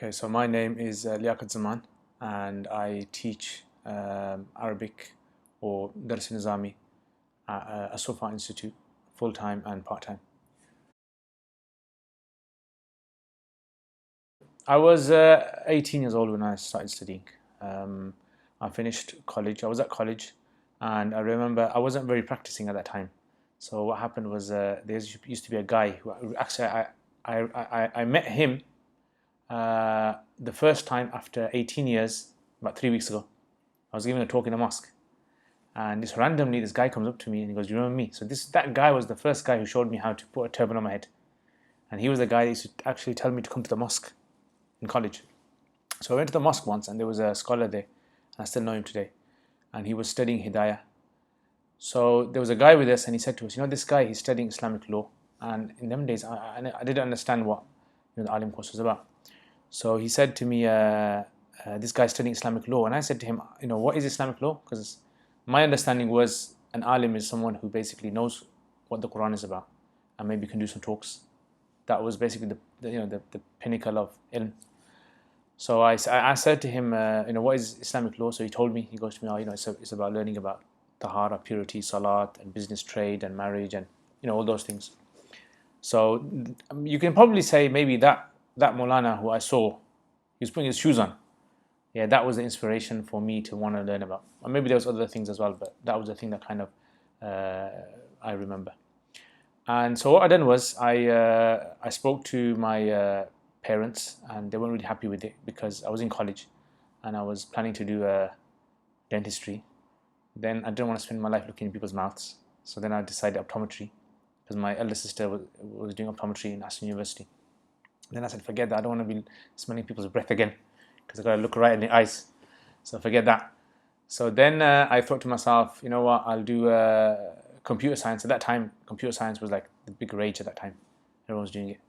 Okay, so my name is Liaquat Zaman, and I teach Arabic or Dars Nizami at a Sufa Institute, full-time and part-time. I was 18 years old when I started studying. Um, I finished college. I was at college, and I remember I wasn't very practicing at that time. So what happened was there used to be a guy who actually I met him the first time after 18 years, about 3 weeks ago. I was giving a talk in a mosque, and just randomly this guy comes up to me and he goes, "You remember me?" So that guy was the first guy who showed me how to put a turban on my head, and he was the guy that used to actually tell me to come to the mosque in college. So I went to the mosque once, and there was a scholar there, and I still know him today, and he was studying Hidayah. So there was a guy with us, and he said to us, "This guy, he's studying Islamic law." And in them days, I didn't understand what the Alim course was about. So he said to me, "This guy's studying Islamic law," and I said to him, "What is Islamic law?" Because my understanding was an alim is someone who basically knows what the Quran is about, and maybe can do some talks. That was basically the pinnacle of ilm. So I said to him, "What is Islamic law?" So he told me. He goes to me, it's about learning about tahara, purity, salat, and business, trade, and marriage, and all those things." So you can probably say maybe that Maulana who I saw, he was putting his shoes on. Yeah, that was the inspiration for me to want to learn about. Or maybe there was other things as well, but that was the thing that kind of I remember. And so what I done was I spoke to my parents, and they weren't really happy with it because I was in college and I was planning to do dentistry. Then I didn't want to spend my life looking in people's mouths, so then I decided optometry because my elder sister was doing optometry in Aston University. Then I said, forget that, I don't want to be smelling people's breath again because I've got to look right in the eyes. So forget that. So then I thought to myself, you know what, I'll do computer science. At that time, computer science was like the big rage at that time. Everyone was doing it.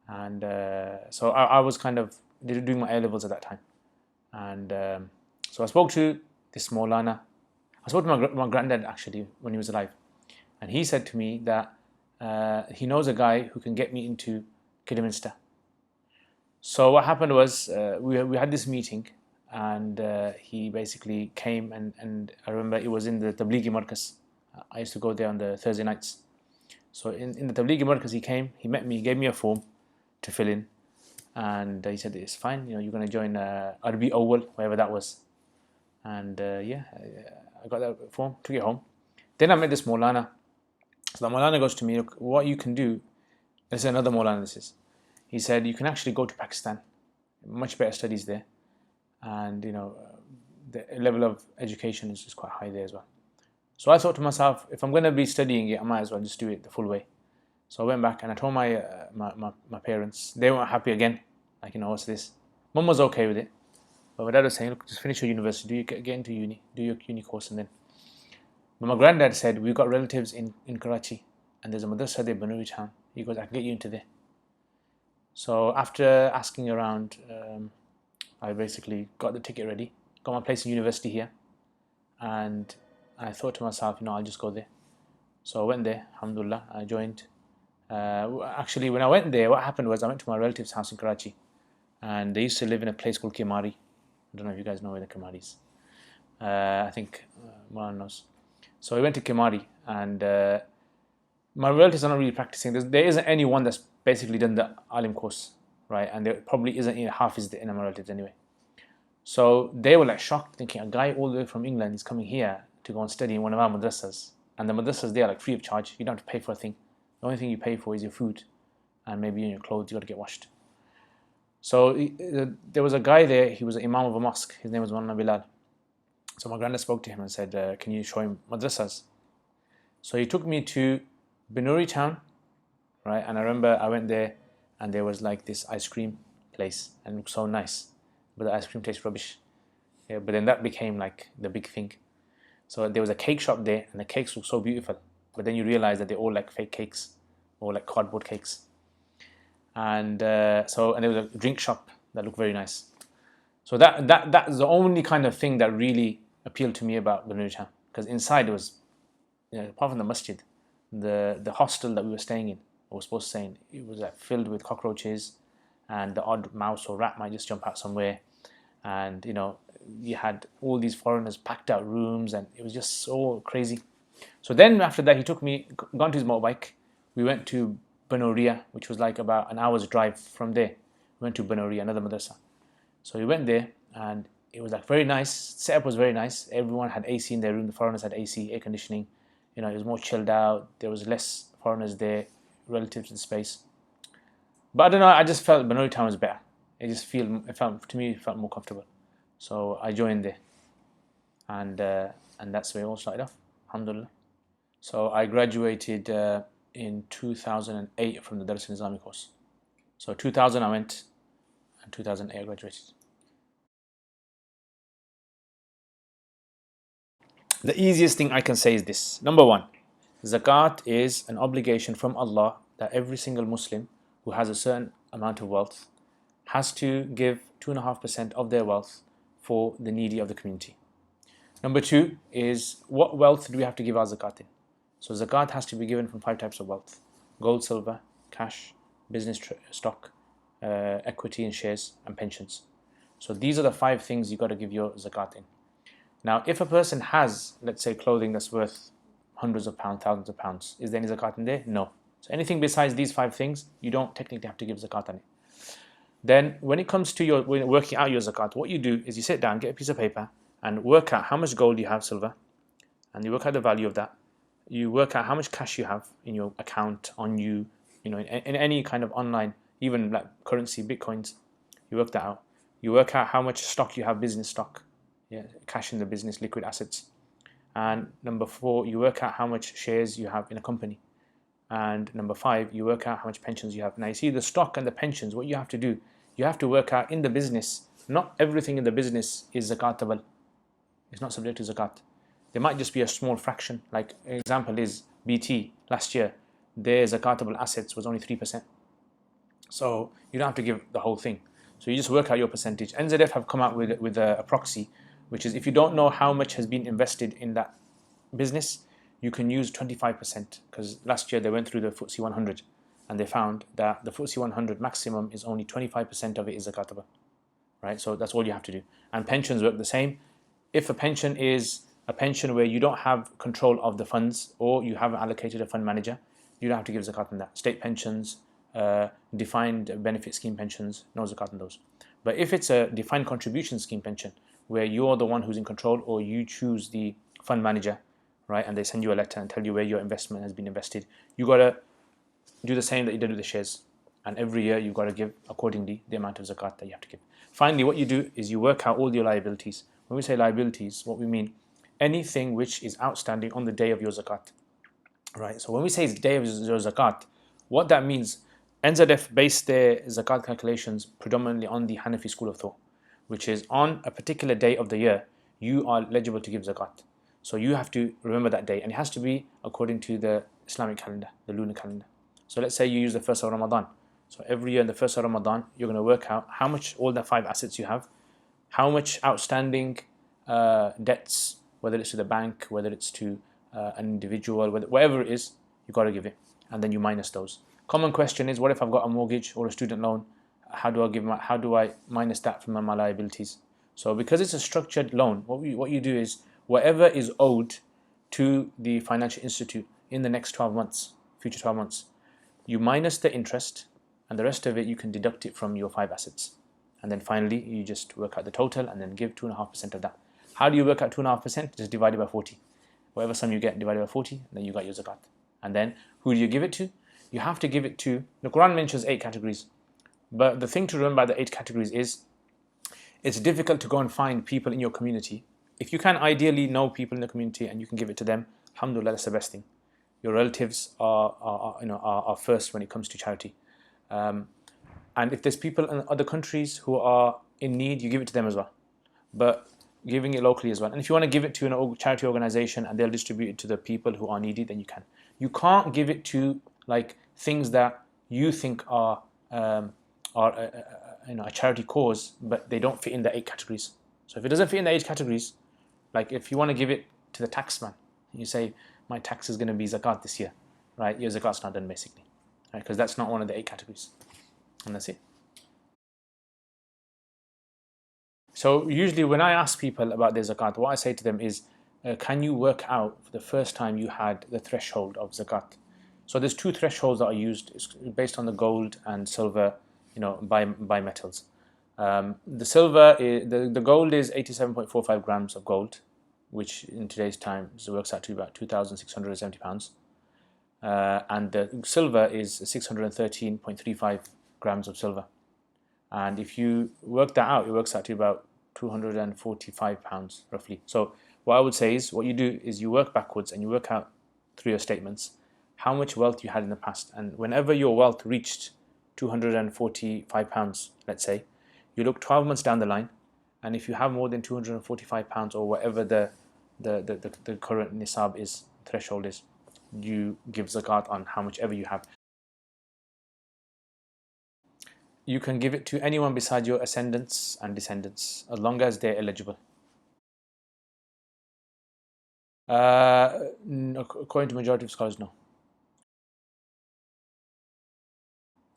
And so I was kind of doing my A-levels at that time. And so I spoke to this Maulana. I spoke to my granddad actually when he was alive. And he said to me that he knows a guy who can get me into Kidderminster. So what happened was we had this meeting, and he basically came, and I remember it was in the Tablighi Markaz. I used to go there on the Thursday nights. So in the Tablighi Markaz he came, he met me, he gave me a form to fill in, and he said, "It's fine, you're going to join Arbi Awwal," whatever that was. And I got that form, took it home. Then I met this Maulana. So the Maulana goes to me, "Look, what you can do," this is another Maulana this is, he said, "You can actually go to Pakistan, much better studies there, and the level of education is just quite high there as well." So I thought to myself, if I'm going to be studying it, I might as well just do it the full way. So I went back and I told my parents. They weren't happy again, like, what's this? Mum was okay with it, but my dad was saying, "Look, just finish your university, get into uni, do your uni course, and then." But my granddad said, "We've got relatives in Karachi, and there's a madrasa there, Banuri town." He goes, "I can get you into there." So after asking around, I basically got the ticket ready, got my place in university here, and I thought to myself, I'll just go there. So I went there, alhamdulillah, I joined. Actually, when I went there, what happened was I went to my relative's house in Karachi, and they used to live in a place called Kimari. I don't know if you guys know where the Kimari is. I think Moran knows. So we went to Kimari, and my relatives are not really practicing. There isn't anyone that's basically done the Alim course, right? And there probably isn't even Hafiz in my relatives anyway. So they were like shocked, thinking a guy all the way from England is coming here to go and study in one of our madrasas. And the madrasas there are like free of charge. You don't have to pay for a thing. The only thing you pay for is your food and maybe your clothes. You got to get washed. So there was a guy there. He was an imam of a mosque. His name was Maulana Bilal. So my granddad spoke to him and said, "Can you show him madrasas?" So he took me to Binuri town, right? And I remember I went there, and there was like this ice cream place, and it looked so nice, but the ice cream tastes rubbish. Yeah, but then that became like the big thing. So there was a cake shop there, and the cakes looked so beautiful. But then you realize that they're all like fake cakes, or like cardboard cakes. And there was a drink shop that looked very nice. So that's the only kind of thing that really appealed to me about Banuri town, because inside it was, apart from the masjid, the hostel that we were staying in, or was supposed to stay in, it was like filled with cockroaches. and the odd mouse or rat might just jump out somewhere, and you had all these foreigners packed out rooms, and it was just so crazy. So then after that, he took me, gone to his motorbike. We went to Banoria, which was like about an hour's drive from there. We went to Banoria, another madrasa. So we went there, and it was like very nice. Setup was very nice. Everyone had AC in their room. The foreigners had AC, air conditioning. It was more chilled out. There was less foreigners there relative to the space. But I don't know. I just felt Banoria town was better. To me, it felt more comfortable. So I joined there, and that's where it all started off. Alhamdulillah. So I graduated in 2008 from the Dars al-Nizami course. So 2000 I went, and 2008 I graduated. The easiest thing I can say is this. Number one, Zakat is an obligation from Allah that every single Muslim who has a certain amount of wealth has to give 2.5% of their wealth for the needy of the community. Number two is, what wealth do we have to give our zakat in? So zakat has to be given from 5 types of wealth: gold, silver, cash, business stock, equity and shares, and pensions. So these are the 5 things you got to give your zakat in. Now, if a person has, let's say, clothing that's worth hundreds of pounds, thousands of pounds, is there any zakat in there? No. So anything besides these 5 things, you don't technically have to give zakat on it. Then when it comes to working out your zakat, what you do is you sit down, get a piece of paper, and work out how much gold you have, silver, and you work out the value of that. You work out how much cash you have in your account, on you, in any kind of online, even like currency, bitcoins. You work that out. You work out how much stock you have, business stock, cash in the business, liquid assets. And number 4, you work out how much shares you have in a company. And number 5, you work out how much pensions you have. Now you see the stock and the pensions, what you have to do, you have to work out in the business. Not everything in the business is zakatable. It's not subject to zakat. There might just be a small fraction. Like an example is BT last year, their zakatable assets was only 3%. So you don't have to give the whole thing. So you just work out your percentage. NZF have come out with a proxy, which is if you don't know how much has been invested in that business, you can use 25%. Because last year they went through the FTSE 100 and they found that the FTSE 100 maximum is only 25% of it is zakatable. Right? So that's all you have to do. And pensions work the same. If a pension is a pension where you don't have control of the funds, or you haven't allocated a fund manager, you don't have to give zakat on that. State pensions, defined benefit scheme pensions, no zakat on those. But if it's a defined contribution scheme pension, where you're the one who's in control, or you choose the fund manager, right, and they send you a letter and tell you where your investment has been invested, you got to do the same that you did with the shares. And every year you've got to give accordingly the amount of zakat that you have to give. Finally, what you do is you work out all your liabilities. When we say liabilities, what we mean, anything which is outstanding on the day of your zakat. Right? So when we say it's day of your zakat, what that means, NZF base their zakat calculations predominantly on the Hanafi school of thought, which is on a particular day of the year, you are eligible to give zakat. So you have to remember that day, and it has to be according to the Islamic calendar, the lunar calendar. So let's say you use the first of Ramadan. So every year in the first of Ramadan, you're going to work out how much, all the 5 assets you have, how much outstanding debts, whether it's to the bank, whether it's to an individual, whatever it is, you've got to give it. And then you minus those. Common question is, what if I've got a mortgage or a student loan? How do I minus that from my liabilities? So because it's a structured loan, what you do is, whatever is owed to the financial institute in the next 12 months, future 12 months, you minus the interest, and the rest of it you can deduct it from your 5 assets. And then finally, you just work out the total and then give 2.5% of that. How do you work out 2.5%? Just divide it by 40. Whatever sum you get, divided by 40, then you got your zakat. And then, who do you give it to? You have to give it to, the Quran mentions 8 categories. But the thing to remember by the 8 categories is, it's difficult to go and find people in your community. If you can ideally know people in the community and you can give it to them, alhamdulillah, that's the best thing. Your relatives are first when it comes to charity. And if there's people in other countries who are in need, you give it to them as well. But giving it locally as well. And if you want to give it to a charity organization and they'll distribute it to the people who are needy, then you can. You can't give it to like things that you think are a charity cause, but they don't fit in the 8 categories. So if it doesn't fit in the 8 categories, like if you want to give it to the taxman, you say, my tax is going to be zakat this year, right? Your zakat's not done basically, right? Because that's not one of the 8 categories. And that's it. So usually when I ask people about their zakat, what I say to them is, can you work out the first time you had the threshold of zakat? So there's two thresholds that are used. It's based on the gold and silver, by metals. The gold is 87.45 grams of gold, which in today's time works out to about £2,670. And the silver is 613.35 grams of silver. And if you work that out, it works out to about £245 roughly. So what I would say is, what you do is you work backwards and you work out through your statements how much wealth you had in the past. And whenever your wealth reached £245, let's say, you look 12 months down the line, and if you have more than £245 or whatever the current nisab is, threshold is, you give zakat on how much ever you have. You can give it to anyone besides your ascendants and descendants, as long as they're eligible. According to majority of scholars, no.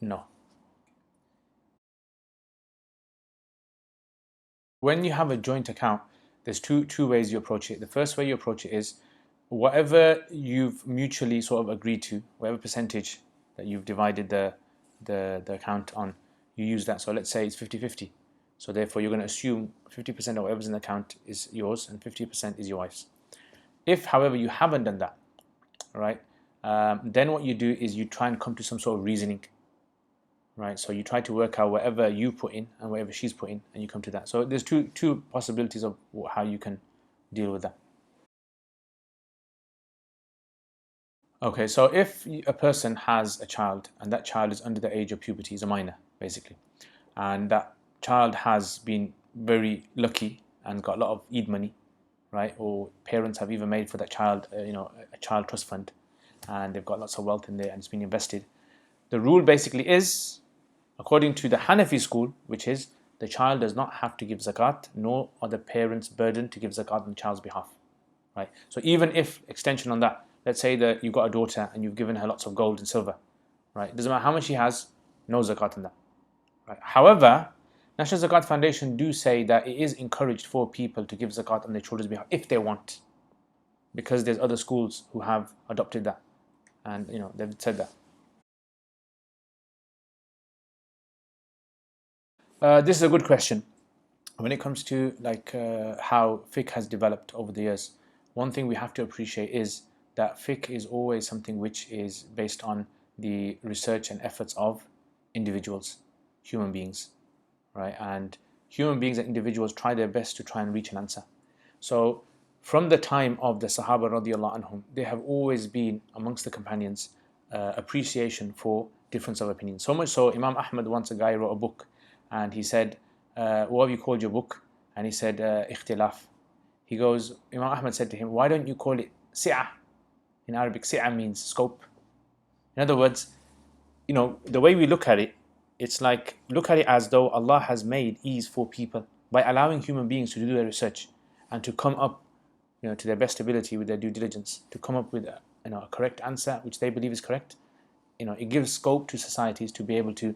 No. When you have a joint account, there's two ways you approach it. The first way you approach it is, whatever you've mutually sort of agreed to, whatever percentage that you've divided the account on, you use that. So let's say it's 50-50. So therefore you're going to assume 50% of whatever's in the account is yours and 50% is your wife's. If, however, you haven't done that, right, then what you do is you try and come to some sort of reasoning, right? So you try to work out whatever you put in and whatever she's put in, and you come to that. So there's two possibilities of how you can deal with that. Okay, so if a person has a child and that child is under the age of puberty, is a minor basically, and that child has been very lucky and got a lot of Eid money, right? Or parents have even made for that child, a child trust fund, and they've got lots of wealth in there and it's been invested. The rule basically is, according to the Hanafi school, which is the child does not have to give zakat, nor are the parents burdened to give zakat on the child's behalf, right? So even if, extension on that, let's say that you've got a daughter and you've given her lots of gold and silver, right? It doesn't matter how much she has, no zakat on that, right? However, National Zakat Foundation do say that it is encouraged for people to give zakat on their children's behalf if they want, because there's other schools who have adopted that, and they've said that. This is a good question. When it comes to how fiqh has developed over the years, one thing we have to appreciate is that fiqh is always something which is based on the research and efforts of individuals, human beings, right? And human beings and individuals try their best to try and reach an answer. So from the time of the Sahaba radiallahu anhum, there have always been amongst the companions appreciation for difference of opinion. So much so, Imam Ahmad, once a guy wrote a book and he said, what have you called your book? And he said, ikhtilaf. He goes, Imam Ahmad said to him, why don't you call it si'ah? In Arabic, si'ah means scope. In other words, the way we look at it, it's like, look at it as though Allah has made ease for people by allowing human beings to do their research and to come up, to their best ability with their due diligence, to come up with a correct answer which they believe is correct. It gives scope to societies to be able to,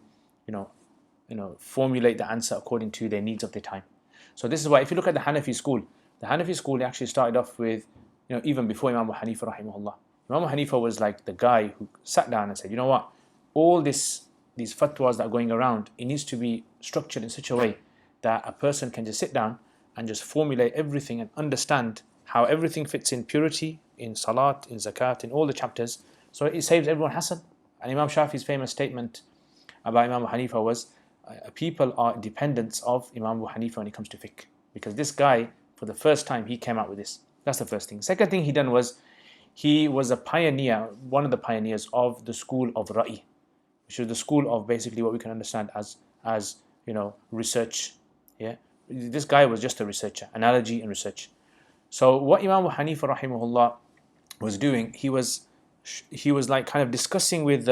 formulate the answer according to their needs of their time. So this is why, if you look at the Hanafi school actually started off with, even before Imam Abu Hanifa rahimahullah. Imam Abu Hanifa was like the guy who sat down and said, you know what, all these fatwas that are going around, it needs to be structured in such a way that a person can just sit down and just formulate everything and understand how everything fits in purity, in salat, in zakat, in all the chapters, so it saves everyone hassle. And Imam Shafi's famous statement about Imam Abu Hanifa was, people are dependents of Imam Abu Hanifa when it comes to fiqh, because this guy, for the first time, he came out with this. That's the first thing. Second thing he done was, he was a pioneer, one of the pioneers of the school of Ra'i, which is the school of basically what we can understand as research. Yeah, this guy was just a researcher, analogy and research. So what Imam Abu Hanifa rahimahullah was doing, he was like kind of discussing with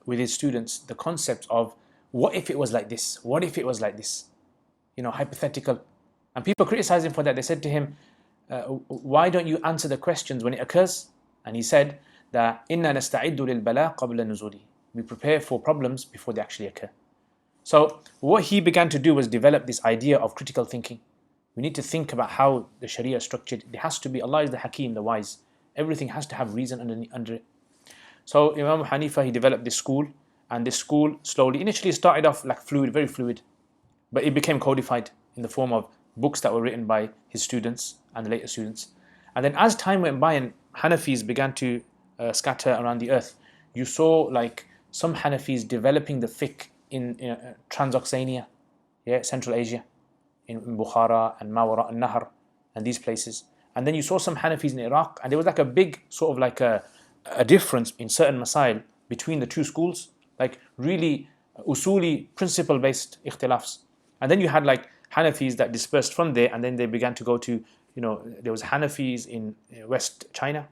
his students the concept of, what if it was like this? What if it was like this? Hypothetical. And people criticized him for that. They said to him, why don't you answer the questions when it occurs? And he said that إِنَّا نَسْتَعِدُّ لِلْبَلَاءِ قَبْلَ نُزُولِهِ. We prepare for problems before they actually occur. So what he began to do was develop this idea of critical thinking. We need to think about how the Sharia is structured. It has to be, Allah is the Hakim, the wise. Everything has to have reason under it. So Imam Hanifa, he developed this school, and this school slowly, initially started off like fluid, very fluid, but it became codified in the form of books that were written by his students and the later students. And then as time went by and Hanafis began to scatter around the earth, you saw like some Hanafis developing the fiqh in Transoxania, yeah, Central Asia, in Bukhara and Mawara and Nahar and these places. And then you saw some Hanafis in Iraq, and there was like a big sort of like a difference in certain masail between the two schools, like really usuli, principle-based ikhtilafs. And then you had like Hanafis that dispersed from there, and then they began to go to, there was Hanafis in West China,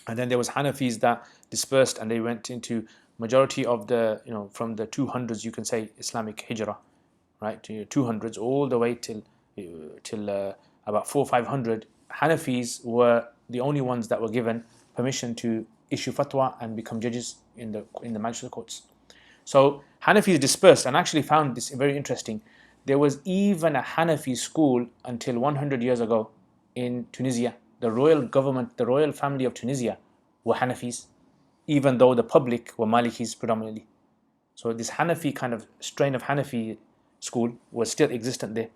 and then there was Hanafis that dispersed and they went into majority of the, from the 200s, you can say, Islamic hijrah, right, to 200s all the way till about 400 or 500. Hanafis were the only ones that were given permission to issue fatwa and become judges in the magistrate courts. So Hanafis dispersed, and actually found this very interesting. There was even a Hanafi school until 100 years ago in Tunisia. The royal government, the royal family of Tunisia were Hanafis, even though the public were Malikis predominantly. So this Hanafi kind of strain of Hanafi school was still existent there.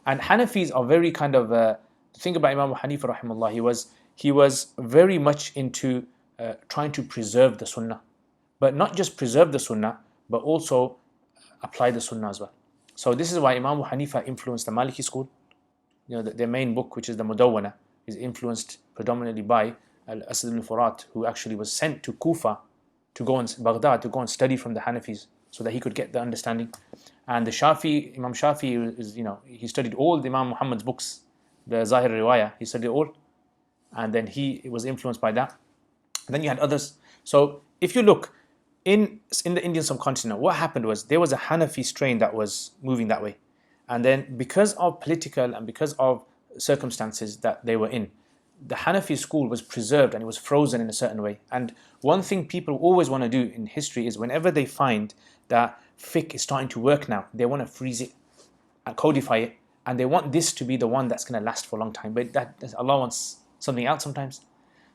And Hanafis are very kind of, the thing about Imam Hanifa rahimahullah, he was very much into trying to preserve the Sunnah. But not just preserve the Sunnah, but also apply the Sunnah as well. So this is why Imam Hanifa influenced the Maliki school. Their main book, which is the Mudawwana, is influenced predominantly by Al-Asad al-Furat, who actually was sent to Kufa, Baghdad, to go and study from the Hanafis, so that he could get the understanding. And the Shafi, Imam Shafi, is, he studied all the Imam Muhammad's books, the Zahir Riwayah, he studied all, and then he was influenced by that. And then you had others. So if you look in the Indian subcontinent, what happened was there was a Hanafi strain that was moving that way, and then because of political and because of circumstances that they were in, the Hanafi school was preserved and it was frozen in a certain way. And one thing people always want to do in history is whenever they find that fiqh is starting to work now, they want to freeze it and codify it, and they want this to be the one that's going to last for a long time. But Allah wants something else sometimes.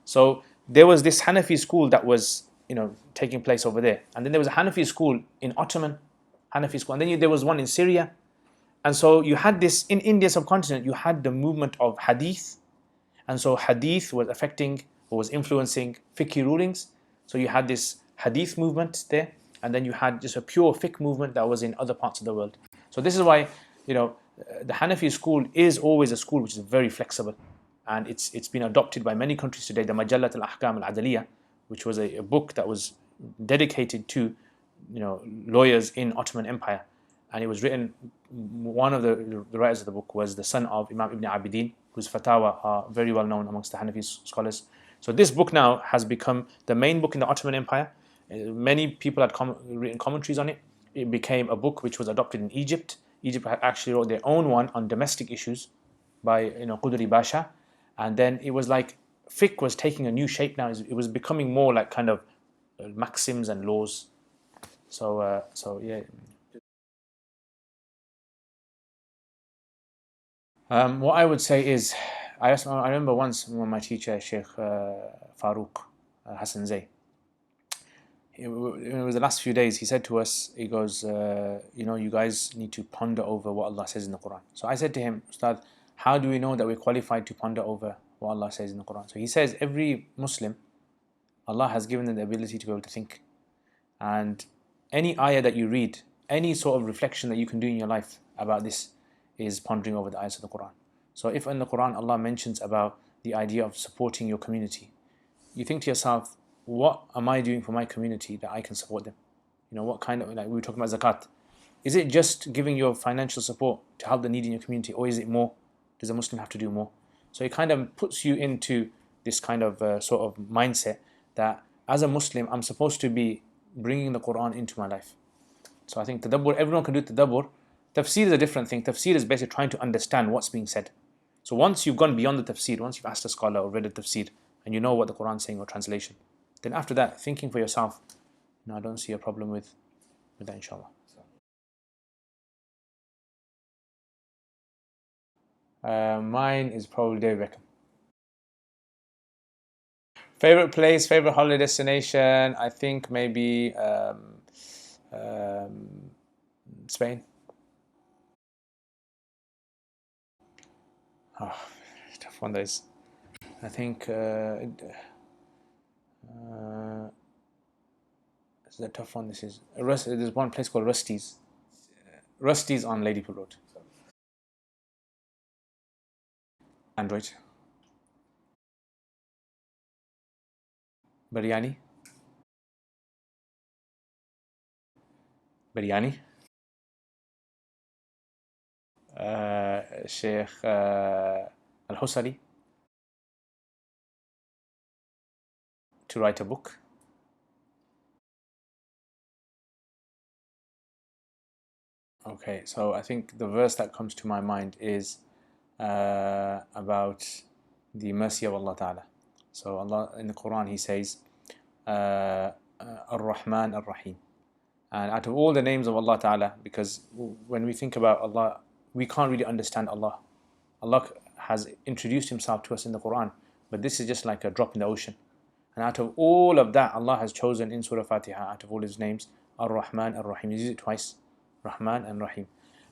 So there was this Hanafi school that was taking place over there, and then there was a Hanafi school in Ottoman Hanafi school, and then there was one in Syria. And so you had this in India subcontinent, you had the movement of hadith, and so hadith was affecting or was influencing fiqh rulings. So you had this hadith movement there, and then you had just a pure fiqh movement that was in other parts of the world. So this is why the Hanafi school is always a school which is very flexible, and it's been adopted by many countries today. The Majallat al-Ahkam al-Adaliyah, which was a book that was dedicated to lawyers in Ottoman Empire, and it was written, one of the writers of the book was the son of Imam Ibn Abidin, whose fatwa are very well known amongst the Hanafi scholars. So this book now has become the main book in the Ottoman Empire. Many people had written commentaries on it. It became a book which was adopted in Egypt. Egypt actually wrote their own one on domestic issues by Qudri Basha, and then it was like fiqh was taking a new shape now. It was becoming more like kind of maxims and laws. So yeah. What I would say is, I remember once when my teacher, Sheikh Farooq Hassan Zay, it was the last few days, he said to us, he goes, you guys need to ponder over what Allah says in the Quran. So I said to him, Ustad, how do we know that we're qualified to ponder over what Allah says in the Quran? So he says, every Muslim, Allah has given them the ability to be able to think. And any ayah that you read, any sort of reflection that you can do in your life about this is pondering over the ayahs of the Quran. So if in the Quran Allah mentions about the idea of supporting your community, you think to yourself, what am I doing for my community that I can support them? What kind of, like we were talking about zakat. Is it just giving your financial support to help the needy in your community, or is it more? Does a Muslim have to do more? So it kind of puts you into this kind of sort of mindset that as a Muslim, I'm supposed to be bringing the Quran into my life. So I think tadabbur, everyone can do tadabbur. Tafsir is a different thing. Tafsir is basically trying to understand what's being said. So once you've gone beyond the tafsir, once you've asked a scholar or read a tafsir, and you know what the Quran is saying or translation, then after that, thinking for yourself, I don't see a problem with that, inshallah. Mine is probably David Beckham. Favorite place, favorite holiday destination? I think maybe um, Spain. Oh, tough one, those. I think this is a tough one. This is there's one place called Rusty's. Rusty's on Ladypool Road. Android. Biryani. Biryani. Sheikh Al Husari to write a book. Okay, so I think the verse that comes to my mind is about the mercy of Allah Ta'ala. So Allah in the Quran He says Ar-Rahman Ar-Rahim. And out of all the names of Allah Ta'ala, because when we think about Allah, we can't really understand Allah. Allah has introduced Himself to us in the Quran, but this is just like a drop in the ocean. And out of all of that, Allah has chosen in Surah Fatiha, out of all His names, Ar-Rahman Ar-Rahim. He uses it twice, Rahman and Rahim.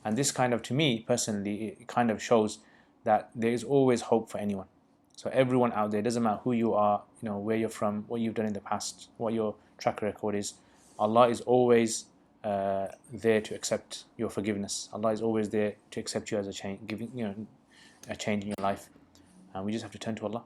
And this kind of, to me personally, it kind of shows that there is always hope for anyone. So everyone out there, doesn't matter who you are, where you're from, what you've done in the past, what your track record is, Allah is always there to accept your forgiveness. Allah is always there to accept you as a change, giving a change in your life. And we just have to turn to Allah.